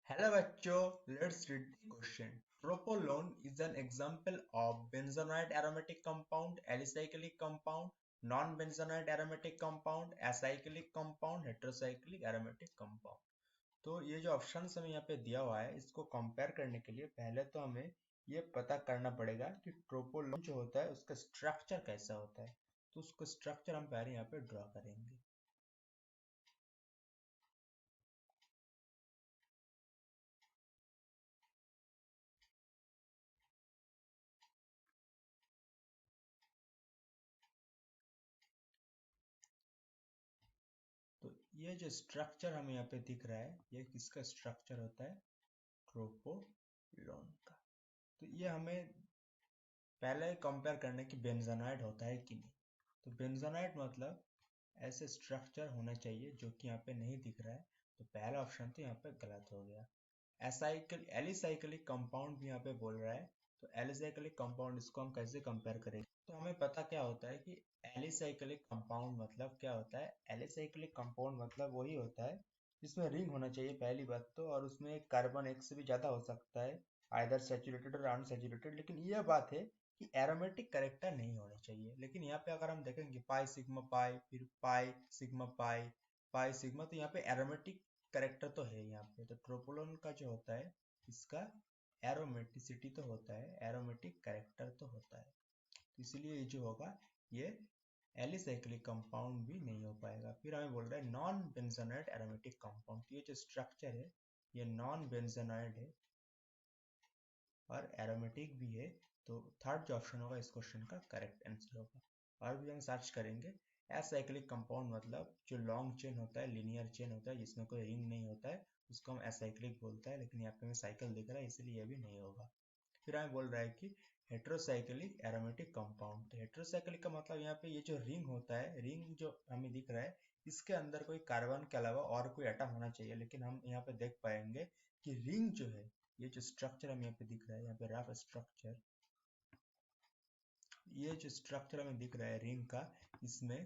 Hello बच्चों, let's read the question. Tropolone is an example of benzoate aromatic compound, alicyclic compound, non-benzoate aromatic compound, acyclic compound, heterocyclic aromatic compound. तो ये जो option हमें यहाँ पे दिया हुआ है, इसको कंपेयर करने के लिए पहले तो हमें ये पता करना पड़ेगा कि ट्रोपोलोन जो होता है उसका स्ट्रक्चर कैसा होता है। तो उसका स्ट्रक्चर हम पहले यहाँ पे ड्रॉ करेंगे। तो ये जो स्ट्रक्चर हमें यहाँ पे दिख रहा है, ये किसका स्ट्रक्चर होता है? ट्रोपोलोन का। तो ये हमें पहले कंपेयर करना है कि बेंजानाइड होता है कि नहीं। तो बेंजानाइड मतलब ऐसे स्ट्रक्चर होना चाहिए जो कि यहाँ पे नहीं दिख रहा है। तो पहला ऑप्शन तो यहाँ पे गलत हो गया। एसाइकल एलिसाइक्लिक कंपाउंड भी यहाँ पे बोल रहा है। तो एलिसाइक्लिक कंपाउंड इसको हम कैसे कंपेयर करेंगे? तो हमें पता क्या होता है कि एलिसाइक्लिक कंपाउंड मतलब क्या होता है। एलिसाइक्लिक कंपाउंड मतलब वही होता है जिसमें रिंग होना चाहिए पहली बात तो, और उसमें कार्बन एक से भी ज्यादा हो सकता है, आइदर सैचुरेटेड और अनसैचुरेटेड। लेकिन यह बात है कि एरोमेटिक करेक्टर नहीं होने चाहिए। लेकिन यहाँ पे अगर हम देखेंगे पाई सिग्मा पाई, फिर pi sigma pi, pi sigma, तो यहाँ पे एरोमेटिक करेक्टर तो है यहाँ पे। तो ट्रोपोलोन का जो होता है इसका एरोमेटिसिटी तो होता है, एरोमेटिक करेक्टर तो होता है। तो इसलिए ये जो होगा ये एलिसाइक्लिक कंपाउंड भी नहीं हो पाएगा। फिर हमें बोल रहा है नॉन बेंजोनाइड एरोमेटिक कंपाउंड। तो ये जो स्ट्रक्चर है ये नॉन बेंजोनाइड है और एरोमेटिक भी है। तो थर्ड जो ऑप्शन होगा इस क्वेश्चन का करेक्ट आंसर होगा। और भी हम सर्च करेंगे। एसाइक्लिक कंपाउंड मतलब जो लॉन्ग चेन होता है, लिनियर चेन होता है जिसमें कोई रिंग नहीं होता है, उसको हम एसाइक्लिक बोलता है। लेकिन यहाँ पे हमें साइकिल दिख रहा है इसलिए ये भी नहीं होगा। फिर हमें बोल रहा है कि हेट्रोसाइक्लिक एरोमेटिक कंपाउंड। तो हेट्रोसाइक्लिक का मतलब यहाँ पे ये जो रिंग होता है, रिंग जो हमें दिख रहा है, इसके अंदर कोई कार्बन के अलावा और कोई एटम होना चाहिए। लेकिन हम यहाँ पे देख पाएंगे कि रिंग जो है, ये जो स्ट्रक्चर हमें यहाँ पे दिख रहा है, यहाँ पे रफ स्ट्रक्चर, ये जो स्ट्रक्चर हमें दिख रहा है रिंग का, इसमें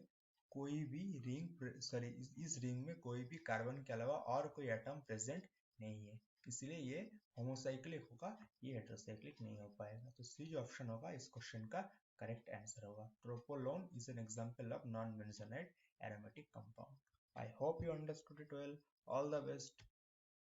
कोई भी रिंग सॉरी इस रिंग में कोई भी कार्बन के अलावा और कोई एटम प्रेजेंट नहीं है। इसलिए ये होमोसाइक्लिक होगा, ये हेटेरोसाइक्लिक नहीं हो पाएगा। तो सी जो ऑप्शन होगा इस क्वेश्चन का करेक्ट आंसर होगा। Tropolone is an example of non benzenoid aromatic compound. I hope you understood it well. All the best.